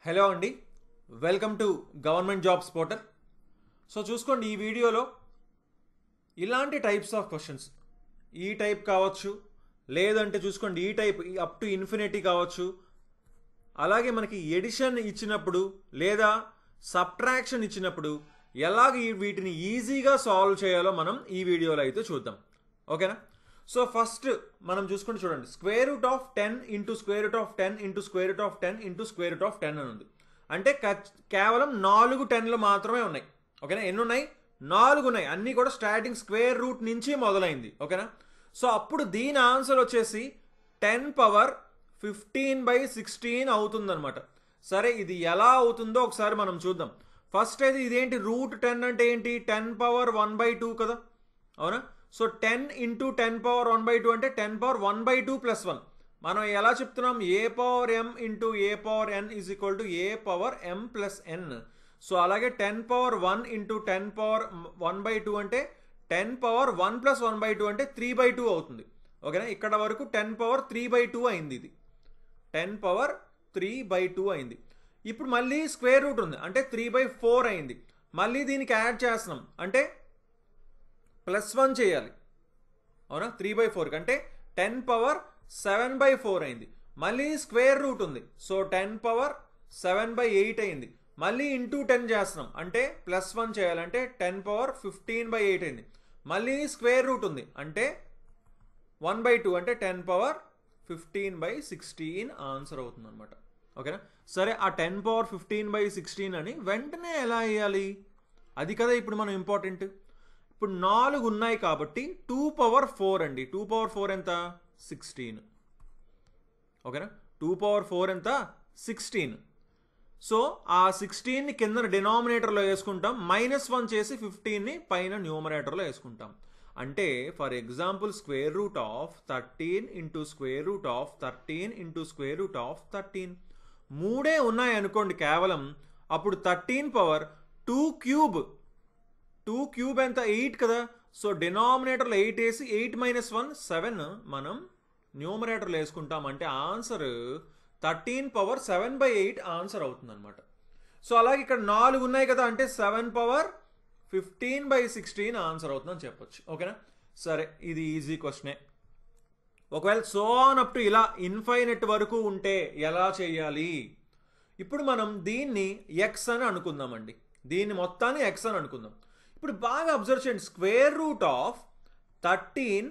Hello అండి, welcome to government jobs portal. So చూసుకోండి, ఈ వీడియోలో ఇలాంటి టైప్స్ ఆఫ్ క్వశ్చన్స్, ఈ టైప్ కావచ్చు, లేదంటే చూసుకోండి ఈ టైప్ అప్ టు ఇన్ఫినిటీ కావచ్చు, అలాగే మనకి ఎడిషన్ ఇచ్చినప్పుడు లేదా సబ్ట్రాక్షన్ ఇచ్చినప్పుడు ఎలాగ వీటిని ఈజీగా సాల్వ్ చేయాలో మనం ఈ వీడియోలో అయితే చూద్దాం. ఓకేనా? సో ఫస్ట్ మనం చూసుకుంటే చూడండి, square root of 10 into square root of 10 into square root of 10 into square root of 10 అని ఉంది. అంటే కేవలం 4 10లు మాత్రమే ఉన్నాయి. ఓకేనా? ఎన్ని ఉన్నాయి? 4 ఉన్నాయి. అన్నీ కూడా స్టార్టింగ్ స్క్వేర్ రూట్ నుంచి మొదలైంది. ఓకేనా? సో అప్పుడు దీని ఆన్సర్ వచ్చేసి 10 పవర్ 15/16 అవుతుందన్నమాట. సరే, ఇది ఎలా అవుతుందో ఒకసారి మనం చూద్దాం. ఫస్ట్ అయితే ఇదేంటి, రూట్ 10 అంటే ఏంటి? 10 పవర్ 1/2 కదా, అవునా? సో 10 ఇంటూ 10 పవర్ 1/2 అంటే 10 పవర్ 1/2 ప్లస్ 1. మనం ఎలా చెప్తున్నాం? A power m into a power n is equal to a power m plus n. So అలాగే 10 పవర్ 1 ఇంటూ 10 పవర్ 1/2 అంటే 10 పవర్ 1 ప్లస్ 1/2 అంటే 3/2 అవుతుంది. ఓకేనా? ఇక్కడ వరకు 10 పవర్ 3/2 అయింది. ఇది 10 పవర్ 3/2 అయింది. ఇప్పుడు మళ్ళీ స్క్వేర్ రూట్ ఉంది అంటే 3/4 అయింది. మళ్ళీ దీనికి యాడ్ చేస్తున్నాం అంటే +1 చేయాలి, అవునా? 3/4 అంటే 10 పవర్ 7/4 అయింది. మళ్ళీ స్క్వేర్ రూట్ ఉంది, సో 10 పవర్ 7/8 అయింది. మళ్ళీ ఇంటూ 10 చేస్తున్నాం అంటే +1 చేయాలంటే 10 పవర్ 15/8 అయింది. మళ్ళీ స్క్వేర్ రూట్ ఉంది అంటే 1/2 అంటే 10 పవర్ 15/16 ఆన్సర్ అవుతుంది అనమాట. ఓకేనా? సరే, ఆ 10 పవర్ 15/16 అని వెంటనే ఎలా వేయాలి? అది కదా ఇప్పుడు మనం ఇంపార్టెంట్. ఇప్పుడు 4 ఉన్నాయి కాబట్టి 2 పవర్ 4 అండి. 2 పవర్ 4 ఎంత? 16. ఓకేనా? 2 పవర్ 4 ఎంత? 16. సో ఆ 16ని కింద డినామినేటర్లో వేసుకుంటాం, -1 చేసి 15ని పైన న్యూమరేటర్లో వేసుకుంటాం. అంటే for example square root of 13 into square root of 13 into square root of 13 మూడే ఉన్నాయి అనుకోండి కేవలం. అప్పుడు 13 పవర్ 2 క్యూబ్, 2 క్యూబ్ ఎంత? 8 కదా. సో డినామినేటర్లో 8 వేసి 8 - 1 7 మనం న్యూమరేటర్లో వేసుకుంటాం. అంటే ఆన్సర్ 13 పవర్ 7/8 ఆన్సర్ అవుతుంది అనమాట. సో అలాగే ఇక్కడ 4 ఉన్నాయి కదా, అంటే 7 పవర్ 15/16 ఆన్సర్ అవుతుందని చెప్పొచ్చు. ఓకేనా? సరే, ఇది ఈజీ క్వశ్చనే. ఒకవేళ సో ఆన్ అప్ టు ఇలా ఇన్ఫైనెట్ వరకు ఉంటే ఎలా చేయాలి? ఇప్పుడు మనం దీన్ని ఎక్స్ అని అనుకుందామండి. దీన్ని మొత్తాన్ని ఎక్స్ అని అనుకుందాం. ఇప్పుడు బాగా అబ్జర్వ్ చేయండి, స్క్వేర్ రూట్ ఆఫ్ 13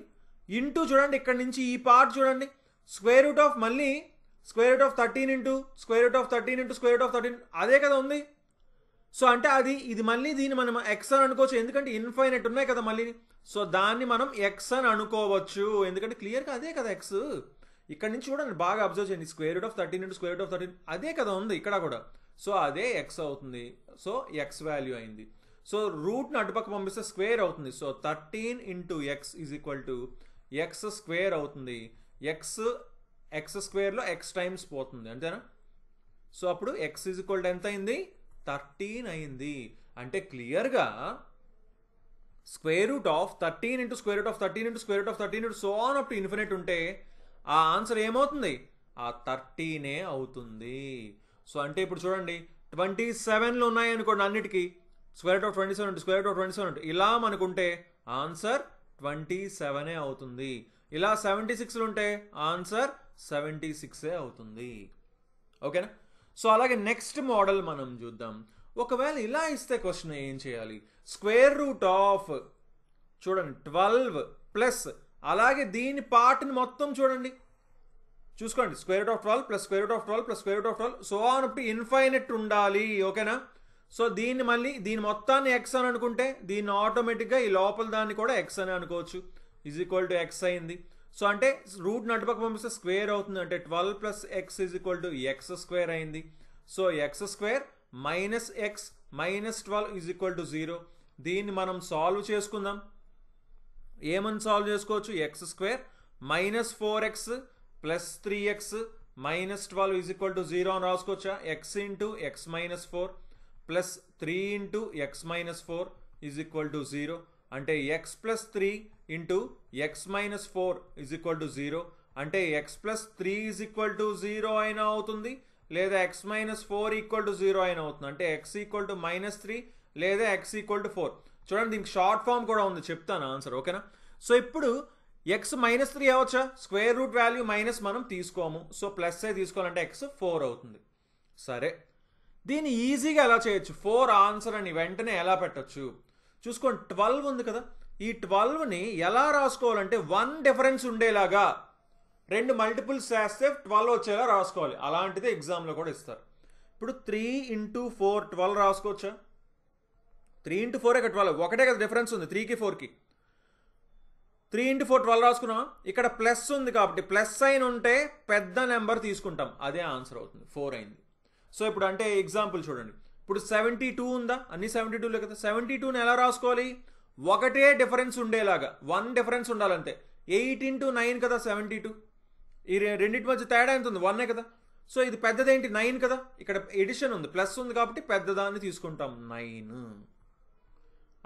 ఇంటూ చూడండి, ఇక్కడ నుంచి ఈ పార్ట్ చూడండి, స్క్వేర్ రూట్ ఆఫ్ మళ్ళీ square root of 13 into square root of 13 into square root of 13 అదే కదా ఉంది. సో అంటే ఇది మళ్ళీ దీన్ని మనం ఎక్స్ అని అనుకోవచ్చు, ఎందుకంటే ఇన్ఫైనెట్ ఉన్నాయి కదా మళ్ళీ. సో దాన్ని మనం ఎక్స్ అని అనుకోవచ్చు, ఎందుకంటే క్లియర్గా అదే కదా ఎక్స్. ఇక్కడ నుంచి చూడండి, బాగా అబ్జర్వ్ చేయండి, square root of 13 into square root of 13 అదే కదా ఉంది ఇక్కడ కూడా. సో అదే ఎక్స్ అవుతుంది. సో ఎక్స్ వాల్యూ అయింది. సో రూట్ని అటుపక్క పంపిస్తే స్క్వేర్ అవుతుంది. So 13 into X is equal to x square అవుతుంది. ఎక్స్ స్క్వేర్లో ఎక్స్ టైమ్స్ పోతుంది, అంతేనా? సో అప్పుడు ఎక్స్ ఈజ్ ఈక్వల్ టు ఎంత అయింది? 13 అయింది. అంటే క్లియర్గా square root of 13 into square root of 13 into square root of 13 into so on up to infinite ఉంటే ఆ ఆన్సర్ ఏమవుతుంది? ఆ 13 అవుతుంది. సో అంటే ఇప్పుడు చూడండి, 27లు ఉన్నాయి అనుకోండి అన్నిటికీ, స్క్వేర్ రూట్ ఆఫ్ 27 ఉంటుంది, స్క్వేర్ రూట్ ఆఫ్ 27 ఇలా అనుకుంటే ఆన్సర్ 27 అవుతుంది. ఇలా 76లు ఉంటే ఆన్సర్ 76 అవుతుంది. ఓకేనా? సో అలాగే నెక్స్ట్ మోడల్ మనం చూద్దాం. ఒకవేళ ఇలా ఇస్తే క్వశ్చన్ ఏం చేయాలి? స్క్వేర్ రూట్ ఆఫ్ చూడండి 12 ప్లస్ అలాగే దీని పార్ట్ని మొత్తం చూడండి, చూసుకోండి, square root of 12 plus square root of 12 plus square root of 12 so on up to infinite ఉండాలి. ఓకేనా? సో దీన్ని మళ్ళీ దీని మొత్తాన్ని ఎక్స్ అని అనుకుంటే దీన్ని ఆటోమేటిక్గా ఈ లోపల దాన్ని కూడా ఎక్స్ అని అనుకోవచ్చు. ఈజ్ ఈక్వల్ టు ఎక్స్ అయింది. సో అంటే రూట్ నటుపక్క పంపిస్తే స్క్వేర్ అవుతుంది, అంటే 12 plus x is equal to x square అయింది. So x square minus x minus 12 is equal to 0. దీన్ని మనం సాల్వ్ చేసుకుందాం. ఏమని సాల్వ్ చేసుకోవచ్చు? X square minus 4x plus 3x minus 12 is equal to 0 అని రాసుకోవచ్చా? X into x minus 4 plus 3 into x minus 4 is equal to 0. అంటే X plus 3 into x minus 4 is equal to 0. అంటే X plus 3 is equal to 0 అయినా అవుతుంది, లేదా x minus 4 equal to 0 అయినా అవుతుంది. అంటే x ఈక్వల్ టు -3 లేదా x equal to 4. చూడండి దీనికి షార్ట్ ఫామ్ కూడా ఉంది, చెప్తాను ఆన్సర్. ఓకేనా? సో ఇప్పుడు x -3 అవ్వచ్చా? స్క్వేర్ రూట్ వాల్యూ మైనస్ మనం తీసుకోము, సో ప్లస్ ఏ తీసుకోవాలంటే x 4 అవుతుంది. సరే, దీన్ని ఈజీగా ఎలా చేయొచ్చు? 4 ఆన్సర్ అని వెంటనే ఎలా పెట్టచ్చు చూసుకోండి. 12 ఉంది కదా, ఈ 12ని ఎలా రాసుకోవాలంటే 1 డిఫరెన్స్ ఉండేలాగా 2 మల్టిపుల్స్ చేస్తే 12 వచ్చేలా రాసుకోవాలి. అలాంటిది ఎగ్జామ్లో కూడా ఇస్తారు. ఇప్పుడు 3 × 4 12 రాసుకోవచ్చా? 3 × 4 ఇక్కడ 12, ఒకటే కదా డిఫరెన్స్ ఉంది 3కి 4కి. 3 × 4 12 రాసుకున్నామా? ఇక్కడ ప్లస్ ఉంది కాబట్టి ప్లస్ సైన్ ఉంటే పెద్ద నెంబర్ తీసుకుంటాం, అదే ఆన్సర్ అవుతుంది. 4 అయింది. సో ఇప్పుడు అంటే ఎగ్జాంపుల్ చూడండి. ఇప్పుడు 72 ఉందా? అన్ని 72లే కదా. 72ని ఎలా రాసుకోవాలి? ఒకటే డిఫరెన్స్ ఉండేలాగా 1 డిఫరెన్స్ ఉండాలంతే. 8 × 9 కదా 72. ఈ రెండింటి మధ్య తేడా ఎంత ఉంది? 1 కదా. సో ఇది పెద్దదేంటి? 9 కదా. ఇక్కడ ఎడిషన్ ఉంది, ప్లస్ ఉంది కాబట్టి పెద్దదాన్ని తీసుకుంటాం 9.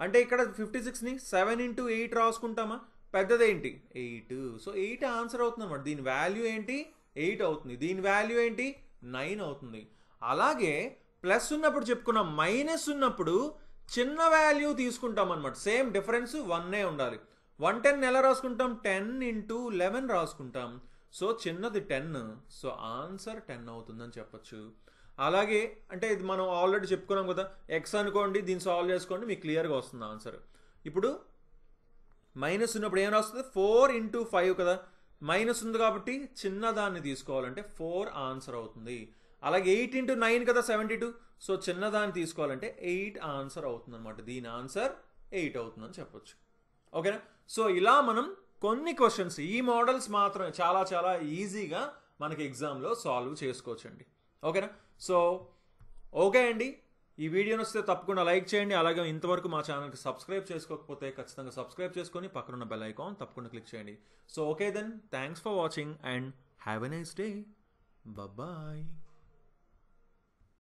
అంటే ఇక్కడ 56ని 7 × 8 రాసుకుంటామా? పెద్దదేంటి? 8. సో 8 ఆన్సర్ అవుతుంది అన్నమాట. దీని వాల్యూ ఏంటి? 8 అవుతుంది. దీని వాల్యూ ఏంటి? 9 అవుతుంది. అలాగే ప్లస్ ఉన్నప్పుడు చెప్పుకున్నాం, మైనస్ ఉన్నప్పుడు చిన్న వాల్యూ తీసుకుంటాం అనమాట. సేమ్ డిఫరెన్స్ 1 ఉండాలి. 110 ఎలా రాసుకుంటాం? 10 × 11 రాసుకుంటాం. సో చిన్నది 10, సో ఆన్సర్ 10 అవుతుందని చెప్పచ్చు. అలాగే అంటే ఇది మనం ఆల్రెడీ చెప్పుకున్నాం కదా, ఎక్స్ అనుకోండి, దీన్ని సాల్వ్ చేసుకోండి, మీకు క్లియర్గా వస్తుంది ఆన్సర్. ఇప్పుడు మైనస్ ఉన్నప్పుడు ఏం రాస్తుంది? 4 × 5 కదా, మైనస్ ఉంది కాబట్టి చిన్నదాన్ని తీసుకోవాలంటే 4 ఆన్సర్ అవుతుంది. అలాగే 8 × 9 కదా 72, సో చిన్నదాన్ని తీసుకోవాలంటే 8 ఆన్సర్ అవుతుంది అనమాట. దీని ఆన్సర్ 8 అవుతుందని చెప్పొచ్చు. ఓకేనా? సో ఇలా మనం కొన్ని క్వశ్చన్స్, ఈ మోడల్స్ మాత్రమే చాలా చాలా ఈజీగా మనకి ఎగ్జామ్లో సాల్వ్ చేసుకోవచ్చండి. ఓకేనా? సో ఓకే అండి, ఈ వీడియో నచ్చితే తప్పకుండా లైక్ చేయండి. అలాగే ఇంతవరకు మా ఛానల్కి సబ్స్క్రైబ్ చేసుకోకపోతే ఖచ్చితంగా సబ్స్క్రైబ్ చేసుకొని పక్కనున్న బెల్ ఐకాన్ తప్పకుండా క్లిక్ చేయండి. So okay then, thanks for watching and have a nice day. Bye.